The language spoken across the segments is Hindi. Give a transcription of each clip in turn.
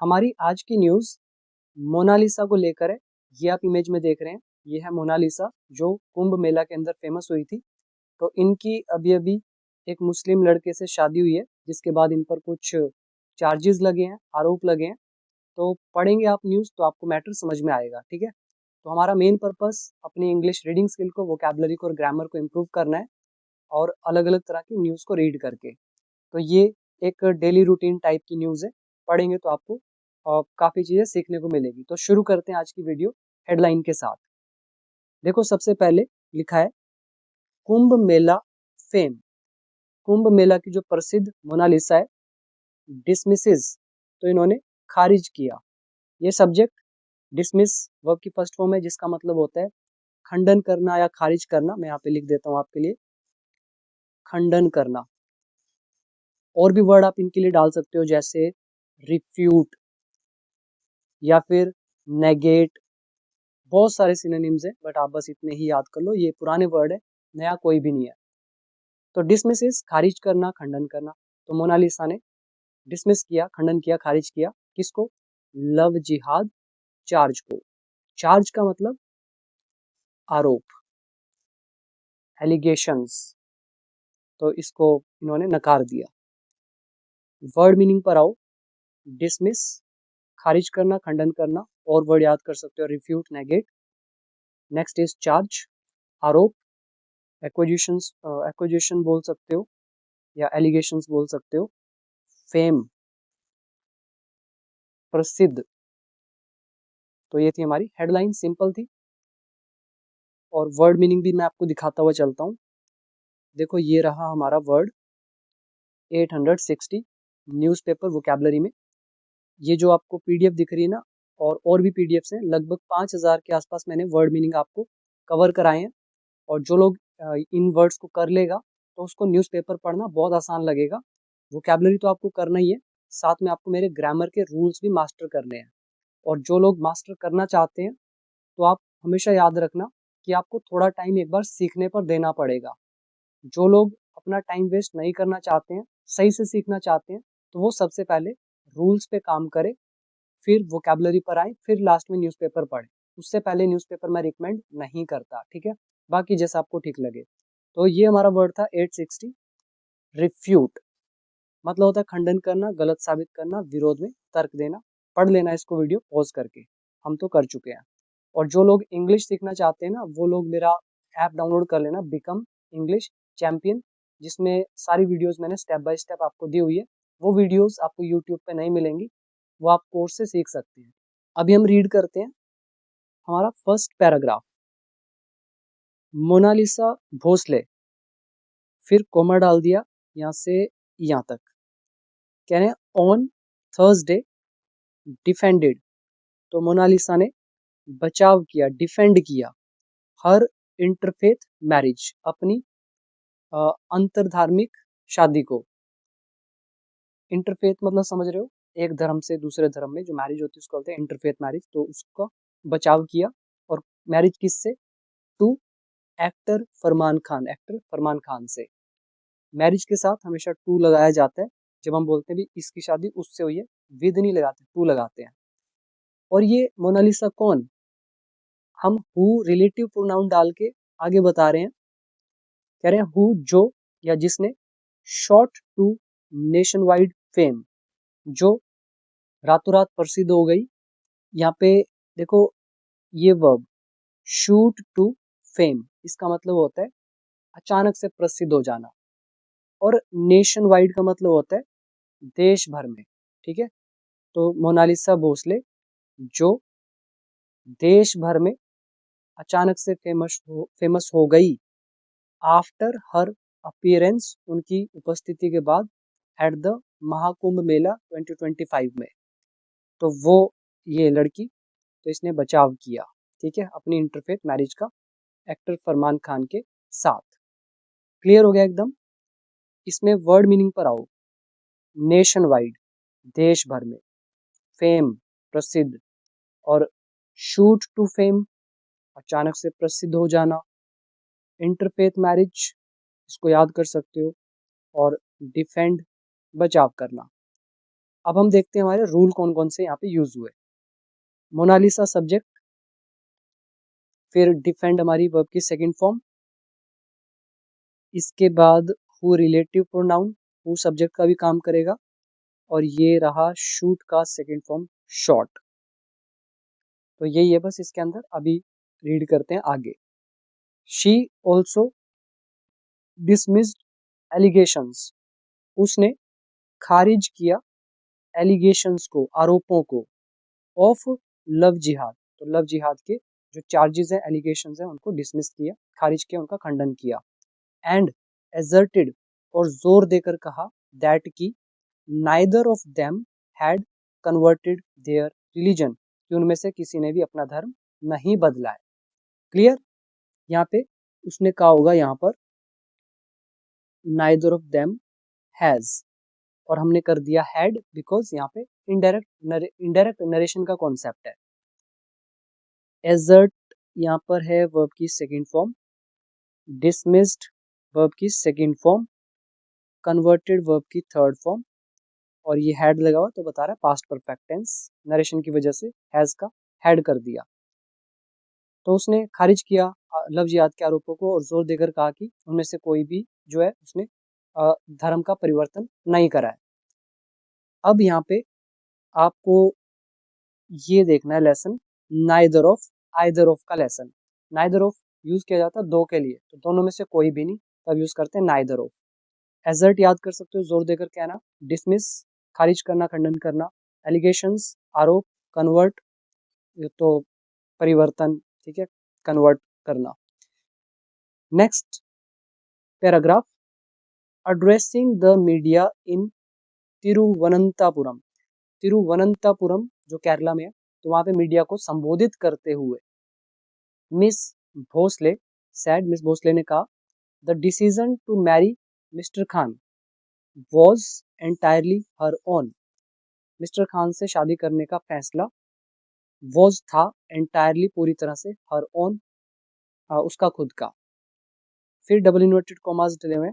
हमारी आज की न्यूज़ मोनालिसा को लेकर है। ये आप इमेज में देख रहे हैं, ये है मोनालिसा जो कुंभ मेला के अंदर फेमस हुई थी। तो इनकी अभी अभी एक मुस्लिम लड़के से शादी हुई है, जिसके बाद इन पर कुछ चार्जेस लगे हैं, आरोप लगे हैं। तो पढ़ेंगे आप न्यूज़ तो आपको मैटर समझ में आएगा, ठीक है। तो हमारा मेन पर्पस अपनी इंग्लिश रीडिंग स्किल को, वोकैबुलरी को और ग्रामर को इम्प्रूव करना है, और अलग अलग तरह की न्यूज़ को रीड करके। तो ये एक डेली रूटीन टाइप की न्यूज़ है, पढ़ेंगे तो आपको काफ़ी चीज़ें सीखने को मिलेगी। तो शुरू करते हैं आज की वीडियो हेडलाइन के साथ। देखो, सबसे पहले लिखा है कुंभ मेला फेम। कुंभ मेला की जो प्रसिद्ध मोनालिसा है डिसमिसेस, तो इन्होंने खारिज किया। ये सब्जेक्ट डिसमिस वर्ब की फर्स्ट फॉर्म है, जिसका मतलब होता है खंडन करना या खारिज करना। मैं यहाँ पे लिख देता हूँ आपके लिए, खंडन करना। और भी वर्ड आप इनके लिए डाल सकते हो, जैसे रिफ्यूट या फिर नेगेट। बहुत सारे सिनोनिम्स हैं, बट आप बस इतने ही याद कर लो। ये पुराने वर्ड है, नया कोई भी नहीं है। तो डिसमिसेस खारिज करना, खंडन करना। तो मोनालिसा ने डिसमिस किया, खंडन किया, खारिज किया किसको? लव जिहाद चार्ज को। चार्ज का मतलब आरोप, एलिगेशंस। तो इसको इन्होंने नकार दिया। वर्ड मीनिंग पर आओ। डिसमिस खारिज करना, खंडन करना। और वर्ड याद कर सकते हो, refute, negate. Next is charge, आरोप। एक्विजिशन बोल सकते हो या एलिगेशंस बोल सकते हो। फेम, प्रसिद्ध। तो ये थी हमारी हेडलाइन, सिंपल थी। और वर्ड मीनिंग भी मैं आपको दिखाता हुआ चलता हूँ। देखो, ये रहा हमारा वर्ड 860 न्यूज़पेपर वोकैबुलरी में। ये जो आपको पीडीएफ दिख रही है ना, और भी पीडीएफ्स हैं, लगभग 5000 के आसपास मैंने वर्ड मीनिंग आपको कवर कराए हैं। और जो लोग इन वर्ड्स को कर लेगा, तो उसको न्यूज़पेपर पढ़ना बहुत आसान लगेगा। वोकैबुलरी तो आपको करना ही है, साथ में आपको मेरे ग्रामर के रूल्स भी मास्टर करने हैं। और जो लोग मास्टर करना चाहते हैं, तो आप हमेशा याद रखना कि आपको थोड़ा टाइम एक बार सीखने पर देना पड़ेगा। जो लोग अपना टाइम वेस्ट नहीं करना चाहते हैं, सही से सीखना चाहते हैं, तो वो सबसे पहले रूल्स पे काम करें, फिर वोकैबुलरी पर आए, फिर लास्ट में न्यूज़पेपर पढ़ें। उससे पहले न्यूज़पेपर मैं रिकमेंड नहीं करता, ठीक है। बाकी जैसा आपको ठीक लगे। तो ये हमारा वर्ड था 860। रिफ्यूट मतलब होता है खंडन करना, गलत साबित करना, विरोध में तर्क देना। पढ़ लेना इसको वीडियो पॉज करके, हम तो कर चुके हैं। और जो लोग इंग्लिश सीखना चाहते हैं ना, वो लोग मेरा ऐप डाउनलोड कर लेना, बिकम इंग्लिश चैंपियन, जिसमें सारी वीडियोस मैंने स्टेप बाय स्टेप आपको दी हुई है। वो वीडियोस आपको यूट्यूब पे नहीं मिलेंगी, वो आप कोर्स से सीख सकते हैं। अभी हम रीड करते हैं हमारा फर्स्ट पैराग्राफ। मोनालिसा भोसले, फिर कोमा डाल दिया यहाँ से यहाँ तक। कह रहे हैं ऑन थर्सडे डिफेंडेड, तो मोनालिसा ने बचाव किया, डिफेंड किया, हर इंटरफेथ मैरिज, अपनी अंतरधार्मिक शादी को। इंटरफेथ मतलब समझ रहे हो, एक धर्म से दूसरे धर्म में जो मैरिज होती है उसको बोलते हैं इंटरफेथ मैरिज। तो उसका बचाव किया। और मैरिज किससे? To actor Farman Khan, actor Farman Khan से। मैरिज के साथ हमेशा टू लगाया जाता है। जब हम बोलते हैं भी इसकी शादी उससे हुई है, विद नहीं लगाते, टू लगाते हैं। और ये मोनालिसा कौन? हम हु रिलेटिव प्रोनाउन डाल के आगे बता रहे हैं। कह रहे हैं हु जो या जिसने, shot to nationwide fame, जो रातों रात प्रसिद्ध हो गई। यहाँ पे देखो, ये वर्ब शूट टू फेम, इसका मतलब होता है अचानक से प्रसिद्ध हो जाना। और नेशन वाइड का मतलब होता है देश भर में, ठीक है। तो मोनालिसा भोसले जो देश भर में अचानक से फेमस हो गई, आफ्टर हर अपीयरेंस, उनकी उपस्थिति के बाद, एट द महाकुंभ मेला 2025 में। तो वो ये लड़की, तो इसने बचाव किया, ठीक है, अपनी इंटरफेथ मैरिज का एक्टर फरमान खान के साथ। क्लियर हो गया एकदम। इसमें वर्ड मीनिंग पर आओ। नेशन वाइड, देश भर में। फेम, प्रसिद्ध। और शूट टू फेम, अचानक से प्रसिद्ध हो जाना। इंटरफेथ मैरिज, इसको याद कर सकते हो। और डिफेंड, बचाव करना। अब हम देखते हैं हमारे रूल कौन कौन से यहाँ पे यूज हुए। मोनालिसा सब्जेक्ट, फिर डिफेंड हमारी वर्ब की सेकंड फॉर्म, इसके बाद who relative pronoun, who subject का भी काम करेगा, और ये रहा शूट का सेकंड फॉर्म शॉट। तो यही है बस इसके अंदर। अभी रीड करते हैं आगे। शी ऑल्सो डिसमिस्ड एलिगेशंस, उसने खारिज किया एलिगेशंस को, आरोपों को, ऑफ लव जिहाद, तो लव जिहाद के जो चार्जेस हैं, एलिगेशंस हैं, उनको डिसमिस किया, खारिज किया, उनका खंडन किया। एंड एजर्टेड, और जोर देकर कहा, दैट की neither of them had converted their religion, कि उनमें से किसी ने भी अपना धर्म नहीं बदला है। क्लियर? यहाँ पे उसने कहा होगा यहाँ पर नाइदर ऑफ देम हैज, और हमने कर दिया हैड बिकॉज यहाँ पे इनडायरेक्ट नरेशन का कॉन्सेप्ट है। एजर्ट यहाँ पर है वर्ब की सेकंड फॉर्म, डिसमिस्ड वर्ब की सेकंड फॉर्म, कन्वर्टेड वर्ब की थर्ड फॉर्म, और ये हैड लगा हुआ तो बता रहा है पास्ट परफेक्ट टेंस, नरेशन की वजह से हैज का हैड कर दिया। तो उसने खारिज किया लव जिहाद के आरोपों को और जोर देकर कहा कि उनमें से कोई भी जो है उसने धर्म का परिवर्तन नहीं करा है। अब यहाँ पे आपको ये देखना है lesson neither of either of का लेसन। नाइदर ऑफ यूज किया जाता है दो के लिए, तो दोनों में से कोई भी नहीं, तब यूज करते हैं नाइदर ऑफ। एजर्ट याद कर सकते हो, जोर देकर कहना, डिसमिस खारिज करना, खंडन करना, एलिगेशंस आरोप, कन्वर्ट तो परिवर्तन, ठीक है, कन्वर्ट करना। Next paragraph, addressing the media in Thiruvananthapuram. Thiruvananthapuram जो केरला में है, तो वहां पे मीडिया को संबोधित करते हुए Miss Bhosle said, Miss Bhosle ने कहा, the decision to marry Mister Khan was entirely her own. Mister Khan से शादी करने का फैसला वॉज था, एंटायरली पूरी तरह से, हर ओन उसका खुद का। फिर डबल इन्वर्टेड कॉमास डले हुए,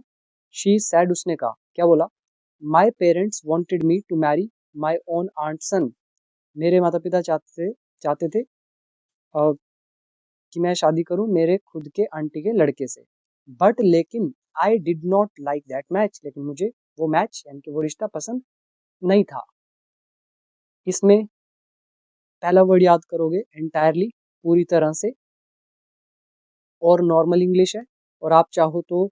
शी सैड उसने कहा, क्या बोला, my parents wanted me to marry my own aunt son. मेरे माता पिता चाहते थे कि मैं शादी करूं मेरे खुद के आंटी के लड़के से, बट लेकिन I did not like that match, लेकिन मुझे वो मैच यानी कि वो रिश्ता पसंद नहीं था। इसमें पहला वर्ड याद करोगे एंटायरली, पूरी तरह से, और नॉर्मल इंग्लिश है, और आप चाहो तो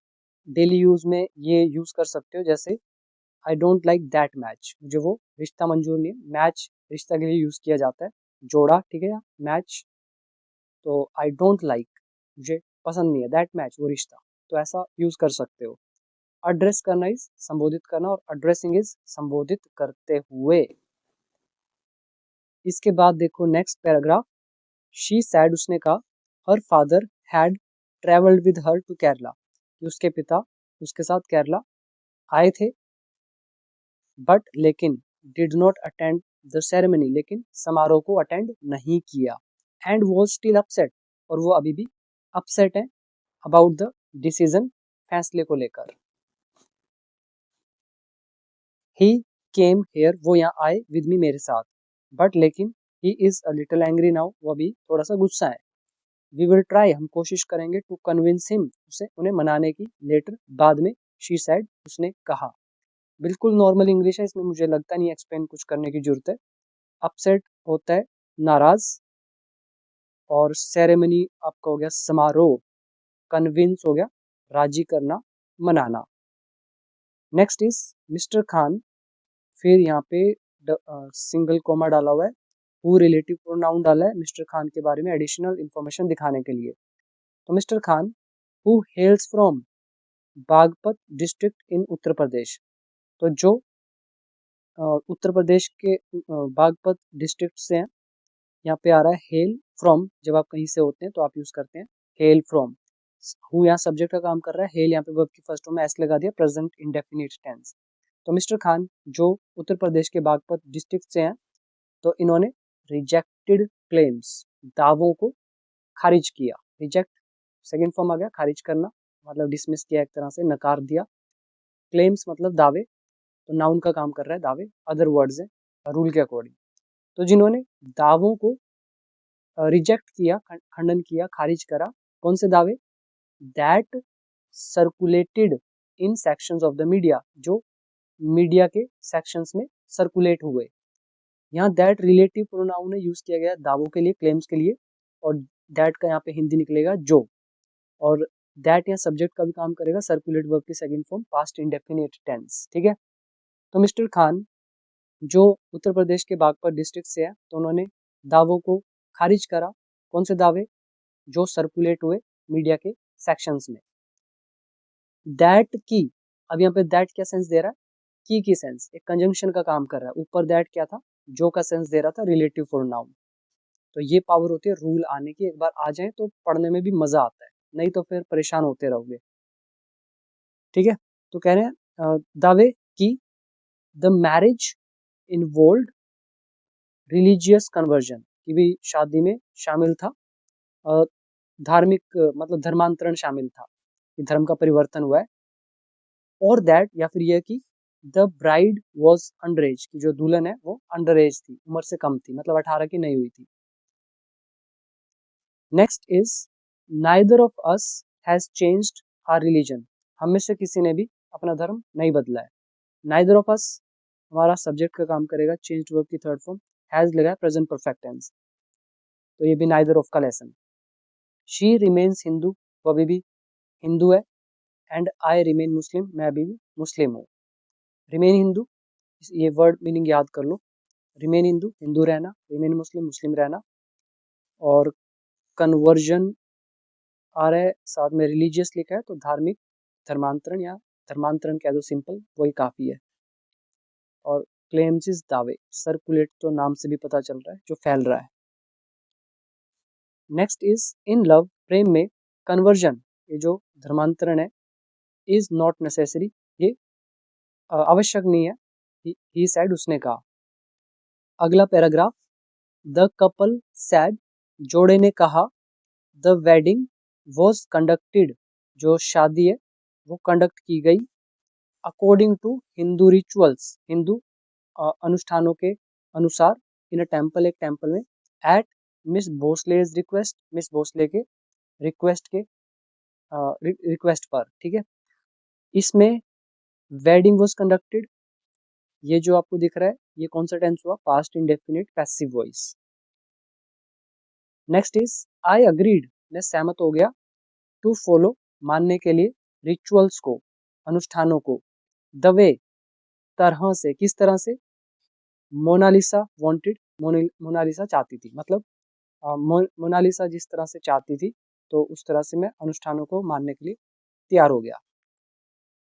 डेली यूज में ये यूज कर सकते हो, जैसे I don't like that match, मुझे वो रिश्ता मंजूर नहीं है। मैच रिश्ता के लिए यूज किया जाता है, जोड़ा, ठीक है, मैच, तो आई डोंट लाइक मुझे पसंद नहीं है, दैट मैच वो रिश्ता, तो ऐसा यूज कर सकते हो। एड्रेस करना इज संबोधित करना, और एड्रेसिंग इज संबोधित करते हुए। इसके बाद देखो नेक्स्ट पैराग्राफ, शी सैड उसने कहा, her father had travelled with her to Kerala, कि उसके पिता उसके साथ केरला आए थे, बट लेकिन did not attend the ceremony, लेकिन समारोह को अटेंड नहीं किया, एंड वॉज स्टिल अपसेट, और वो अभी भी अपसेट है अबाउट द डिसीजन, फैसले को लेकर। ही केम हेयर, वो यहाँ आए, विद मी मेरे साथ, बट लेकिन he is a little angry now, वो अभी थोड़ा सा गुस्सा है। वी विल ट्राई, हम कोशिश करेंगे, टू कन्विंस हिम, उसे उन्हें मनाने की, लेटर बाद में, शी सेड उसने कहा। बिल्कुल नॉर्मल इंग्लिश है, इसमें मुझे लगता नहीं एक्सप्लेन कुछ करने की जरूरत है। अपसेट होता है नाराज, और सेरेमनी आपका हो गया समारोह, कन्विंस हो गया राजी करना, मनाना। नेक्स्ट इज मिस्टर खान, फिर यहाँ पे सिंगल कोमा डाला हुआ है, हु रिलेटिव प्रोनाउन डाला है मिस्टर खान के बारे में एडिशनल इंफॉर्मेशन दिखाने के लिए। तो mister Khan who hails from Baghpat district in Uttar Pradesh, तो जो उत्तर प्रदेश के बागपत डिस्ट्रिक्ट से हैं, यहाँ पे आ रहा है हेल फ्रॉम, जब आप कहीं से होते हैं तो आप यूज करते हैं हेल फ्रॉम। हु यहाँ सब्जेक्ट का काम कर रहा है, हेल यहाँ पे वर्ब की फर्स्ट फॉर्म में एस लगा दिया, प्रेजेंट इंडेफिनिट टेंस। तो मिस्टर खान जो उत्तर प्रदेश के बागपत डिस्ट्रिक्ट से हैं, तो इन्होंने रिजेक्टेड क्लेम्स, दावों को खारिज किया, रिजेक्ट सेकेंड फॉर्म आ गया, खारिज करना मतलब डिसमिस किया, एक तरह से नकार दिया, क्लेम्स मतलब दावे, तो नाउन का काम कर रहा है दावे, अदर वर्ड्स है रूल के अकॉर्डिंग। तो जिन्होंने दावों को रिजेक्ट किया, खंडन किया, खारिज करा, कौन से दावे? That circulated in sections of the media, जो मीडिया के सेक्शंस में सर्कुलेट हुए। यहाँ दैट रिलेटिव प्रोनाउन है यूज किया गया दावों के लिए, क्लेम्स के लिए, और दैट का यहाँ पे हिंदी निकलेगा जो, और दैट यहाँ सब्जेक्ट का भी काम करेगा, सर्कुलेट वर्ब की second form past indefinite tense. ठीक है, तो मिस्टर खान जो उत्तर प्रदेश के बागपत डिस्ट्रिक्ट से है, तो उन्होंने दावों को खारिज करा। कौन से दावे? जो सर्कुलेट हुए मीडिया के सेक्शंस में। दैट की, अब यहाँ पे दैट क्या सेंस दे रहा है? की सेंस, एक कंजंक्शन का काम कर रहा है। ऊपर दैट क्या था? जो का सेंस दे रहा था, रिलेटिव प्रोनाउन। तो ये पावर होती है रूल आने की, एक बार आ जाए तो पढ़ने में भी मजा आता है, नहीं तो फिर परेशान होते रहोगे। ठीक है, तो कह रहे हैं दावे की the marriage involved religious conversion, की भी शादी में शामिल था धार्मिक मतलब धर्मांतरण शामिल था, कि धर्म का परिवर्तन हुआ है। और दैट, या फिर यह कि the bride was under as, की जो दुल्हन है वो अंडर एज थी, उम्र से कम थी, मतलब 18 की नहीं हुई थी। Next is neither of us has changed our religion, हम में से किसी ने भी अपना धर्म नहीं बदला है। नाइदर ऑफ अस हमारा सब्जेक्ट का काम करेगा, चेंज्ड वर्ब की थर्ड फॉर्म, हैज लगा है प्रेजेंट परफेक्ट टेंस, तो ये भी नाइदर ऑफ का लेसन। शी रिमेन्स हिंदू, वो अभी भी हिंदू है। एंड आई रिमेन मुस्लिम, मैं अभी भी मुस्लिम हूँ। रिमेन हिंदू, ये वर्ड मीनिंग याद कर लो। रिमेन हिंदू, हिंदू रहना, रिमेन मुस्लिम, मुस्लिम रहना, और कन्वर्जन आ रहा है साथ में, रिलीजियस लिखा है तो धार्मिक, धर्मांतरण या धर्मांतरण कह दो, सिंपल वही काफी है। और क्लेम्स इज दावे, सर्कुलेट तो नाम से भी पता चल रहा है, जो फैल रहा है। नेक्स्ट इज इन लव, प्रेम में कन्वर्जन, ये जो धर्मांतरण है, इज नॉट नेसेसरी, ये आवश्यक नहीं है। ही सैड, उसने कहा। अगला पैराग्राफ, द कपल सैड, जोड़े ने कहा, द वेडिंग वॉज कंडक्टेड, जो शादी है वो कंडक्ट की गई, according to Hindu rituals, Hindu अनुष्ठानों के अनुसार, इन अ टेम्पल, एक टेम्पल में, at miss Bhosle's request, miss Bhosle के रिक्वेस्ट के रिक्वेस्ट पर। ठीक है, इसमें वेडिंग वॉज कंडक्टेड, ये जो आपको दिख रहा है ये कौन सा टेंस हुआ? Past indefinite passive voice. Next is I agreed, मैं सहमत हो गया, टू फॉलो, मानने के लिए, रिचुअल्स को, अनुष्ठानों को, द वे, तरह से, किस तरह से? मोनालिसा वांटेड, मोनालिसा चाहती थी, मतलब मोनालिसा जिस तरह से चाहती थी, तो उस तरह से मैं अनुष्ठानों को मानने के लिए तैयार हो गया।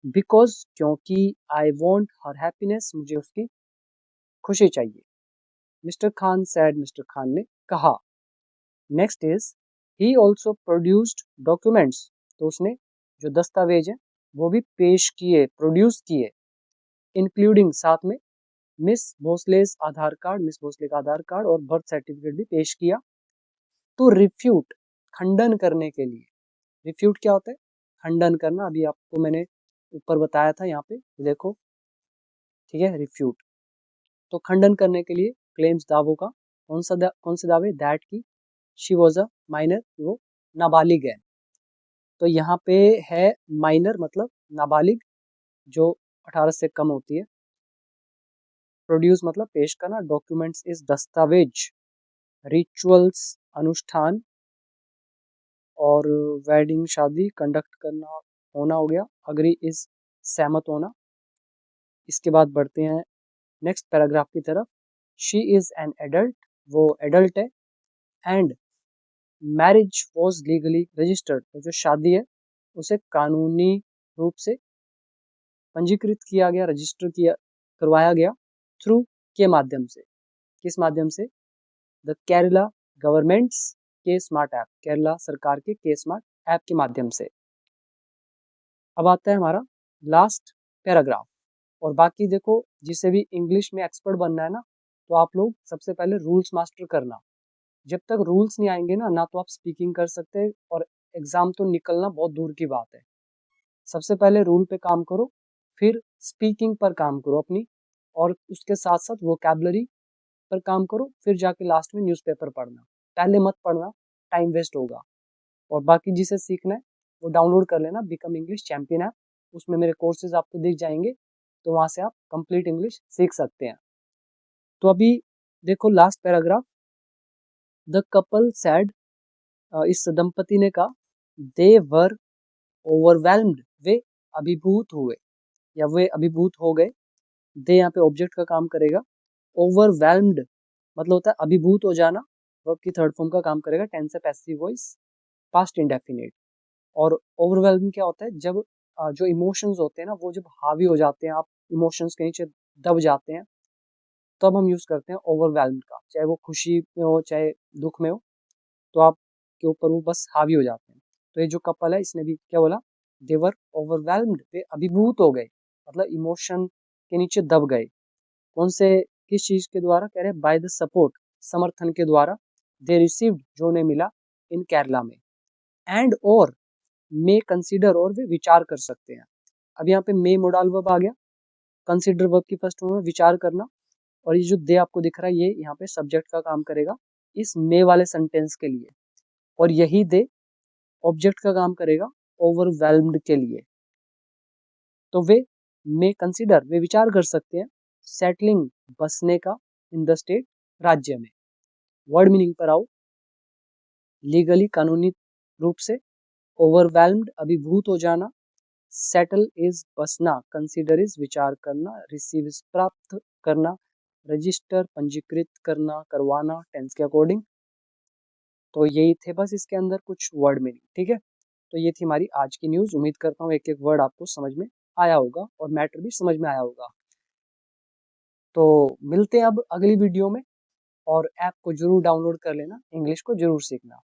बिकॉज, क्योंकि, आई वॉन्ट हर हैप्पीनेस, मुझे उसकी खुशी चाहिए। Mister Khan sad, mister Khan ने कहा। Next is he also produced documents, तो उसने जो दस्तावेज है वो भी पेश किए, प्रोड्यूस किए, इंक्लूडिंग, साथ में, मिस भोसलेस आधार कार्ड, मिस भोसले का आधार कार्ड और बर्थ सर्टिफिकेट भी पेश किया। टू रिफ्यूट, खंडन करने के लिए। रिफ्यूट क्या होता है? खंडन करना, अभी आपको मैंने ऊपर बताया था, यहाँ पे देखो। ठीक है, रिफ्यूट, तो खंडन करने के लिए, क्लेम्स, दावों का, कौन से दावे? दैट की शी वॉज अ माइनर, वो नाबालिग है, तो यहाँ पे है माइनर मतलब नाबालिग, जो 18 से कम होती है। प्रोड्यूस मतलब पेश करना, डॉक्यूमेंट्स इज दस्तावेज, रिचुअल्स अनुष्ठान, और वेडिंग शादी, कंडक्ट करना, होना हो गया, अग्री इज सहमत होना। इसके बाद बढ़ते हैं नेक्स्ट पैराग्राफ की तरफ। शी इज एन एडल्ट, वो एडल्ट है, and marriage was legally registered, तो जो शादी है उसे कानूनी रूप से पंजीकृत किया गया, रजिस्टर किया, करवाया गया, थ्रू, के माध्यम से, किस माध्यम से? द केरला गवर्नमेंट्स के स्मार्ट ऐप, केरला सरकार के स्मार्ट ऐप के माध्यम से। अब आता है हमारा लास्ट पैराग्राफ, और बाकी देखो, जिसे भी इंग्लिश में एक्सपर्ट बनना है ना, तो आप लोग सबसे पहले रूल्स मास्टर करना। जब तक रूल्स नहीं आएंगे ना तो आप स्पीकिंग कर सकते, और एग्जाम तो निकलना बहुत दूर की बात है। सबसे पहले रूल पे काम करो, फिर स्पीकिंग पर काम करो अपनी, और उसके साथ साथ वोकैबलरी पर काम करो, फिर जाके लास्ट में न्यूज़पेपर पढ़ना। पहले मत पढ़ना, टाइम वेस्ट होगा। और बाकी जिसे सीखना है वो डाउनलोड कर लेना बिकम इंग्लिश चैंपियन ऐप, उसमें मेरे कोर्सेज आपको दिख जाएंगे, तो वहाँ से आप कंप्लीट इंग्लिश सीख सकते हैं। तो अभी देखो last paragraph, the couple sad, इस दंपति ने कहा, दे वर ओवरवेल्म्ड, वे अभिभूत हुए या वे अभिभूत हो गए। दे यहाँ पे ऑब्जेक्ट का काम करेगा, ओवरवेल्म्ड मतलब होता है अभिभूत हो जाना, वर्ब की थर्ड फॉर्म का काम करेगा, टेंस है पैसिव वॉइस, पास्ट इंडेफिनिट। और ओवरवेल्म क्या होता है, जब जो इमोशंस होते हैं ना वो जब हावी हो जाते हैं, आप इमोशंस के नीचे दब जाते हैं, तब हम यूज करते हैं ओवरवेल्म का, चाहे वो खुशी में हो चाहे दुख में हो, तो आपके ऊपर वो बस हावी हो जाते हैं। तो ये जो कपल है इसने भी क्या बोला, देवर ओवरवेल्म्ड, वे अभिभूत हो गए, मतलब इमोशन के नीचे दब गए। कौन से, किस चीज के द्वारा, कह रहे बाय द सपोर्ट, समर्थन के द्वारा, दे रिसीव्ड, जो उन्हें मिला, इन केरला में, एंड और मे कंसीडर, और वे विचार कर सकते हैं। अब यहाँ पे मे मोडाल वर्ब आ गया, कंसीडर वर्ब की फर्स्ट फॉर्म में विचार करना, और ये जो दे आपको दिख रहा है ये यहाँ पे सब्जेक्ट का काम करेगा इस मे वाले सेंटेंस के लिए, और यही दे ऑब्जेक्ट का काम करेगा ओवरवेल्म्ड के लिए। तो वे मे कंसीडर, वे विचार कर सकते हैं, सेटलिंग, बसने का, इन द स्टेट, राज्य में। वर्ड मीनिंग पर आओ, लीगली, कानूनी रूप से, ओवरवेल्म्ड, अभिभूत हो जाना, settle is Basna, consider is विचार करना, रिसीव इज प्राप्त करना, रजिस्टर पंजीकृत करना, करवाना, टेंस के अकॉर्डिंग। तो यही थे बस इसके अंदर कुछ वर्ड मीनिंग, ठीक है। तो ये थी हमारी आज की न्यूज़। उम्मीद करता हूँ एक एक वर्ड आपको समझ में आया होगा और मैटर भी समझ में आया होगा। तो मिलते हैं अब अगली वीडियो में, और ऐप को जरूर डाउनलोड कर लेना, इंग्लिश को जरूर सीखना।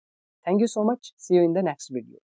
Thank you so much, see you in the next video.